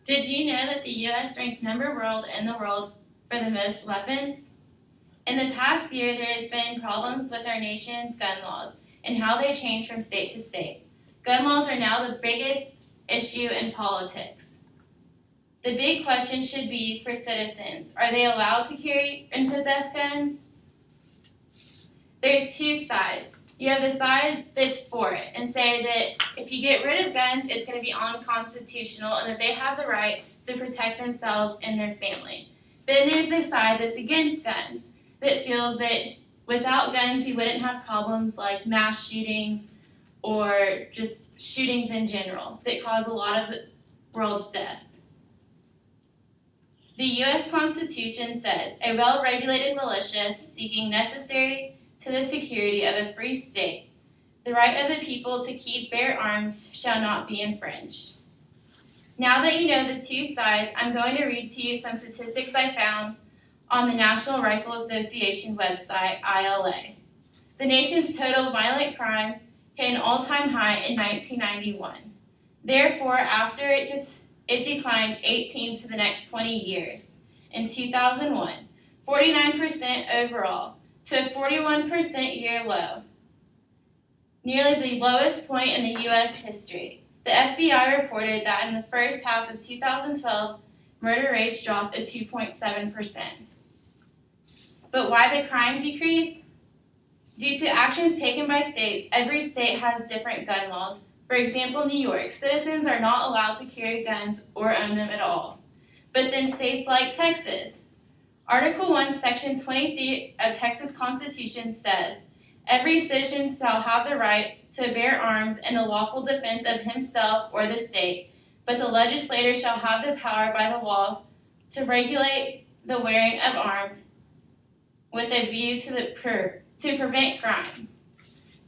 Did you know that the U.S. ranks number world in the world for the most weapons? In the past year, there has been problems with our nation's gun laws and how they change from state to state. Gun laws are now the biggest issue in politics. The big question should be for citizens. Are they allowed to carry and possess guns? There's two sides. You have the side that's for it and say that if you get rid of guns, it's going to be unconstitutional and that they have the right to protect themselves and their family. Then there's the side that's against guns, that feels that without guns we wouldn't have problems like mass shootings or just shootings in general that cause a lot of the world's deaths. The U.S. Constitution says a well-regulated militia seeking necessary to the security of a free state, the right of the people to keep bear arms shall not be infringed. Now that you know the two sides, I'm going to read to you some statistics I found on the National Rifle Association website, ILA. The nation's total violent crime hit an all-time high in 1991. Therefore, after it declined 18 to the next 20 years. In 2001, 49% overall, to a 41% year low, nearly the lowest point in the U.S. history. The FBI reported that in the first half of 2012, murder rates dropped to 2.7%. But why the crime decrease? Due to actions taken by states, every state has different gun laws. For example, New York, citizens are not allowed to carry guns or own them at all. But then states like Texas, Article 1, Section 23 of Texas Constitution says, every citizen shall have the right to bear arms in the lawful defense of himself or the state, but the legislator shall have the power by the law to regulate the wearing of arms with a view to prevent crime.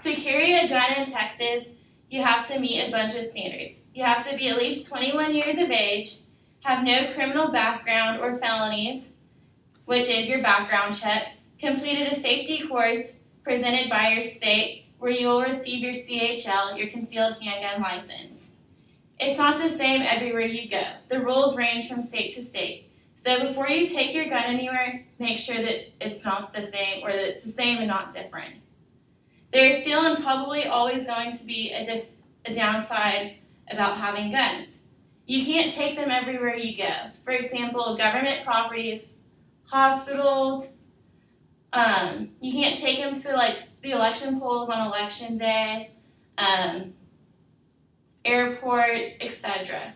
To carry a gun in Texas, you have to meet a bunch of standards. You have to be at least 21 years of age, have no criminal background or felonies, which is your background check, completed a safety course presented by your state where you will receive your CHL, your concealed handgun license. It's not the same everywhere you go. The rules range from state to state. So before you take your gun anywhere, make sure that it's not the same or that it's the same and not different. There is still and probably always going to be a downside about having guns. You can't take them everywhere you go. For example, government properties, hospitals, you can't take them to like the election polls on election day, airports, etc.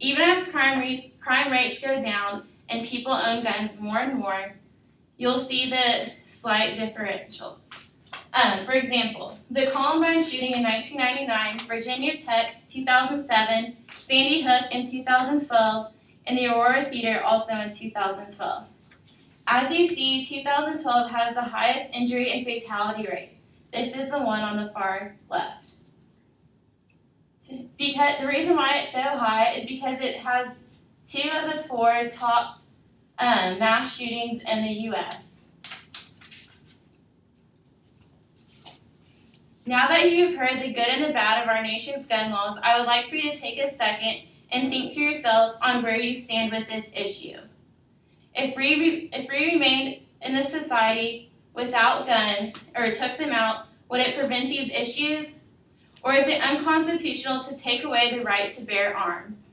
Even as crime rates go down and people own guns more and more, you'll see the slight differential. For example, the Columbine shooting in 1999, Virginia Tech 2007, Sandy Hook in 2012, and the Aurora Theater also in 2012. As you see, 2012 has the highest injury and fatality rates. This is the one on the far left. Because the reason why it's so high is because it has 2 of the 4 top mass shootings in the U.S. Now that you've heard the good and the bad of our nation's gun laws, I would like for you to take a second and think to yourself on where you stand with this issue. If we remained in a society without guns or took them out, would it prevent these issues? Or is it unconstitutional to take away the right to bear arms?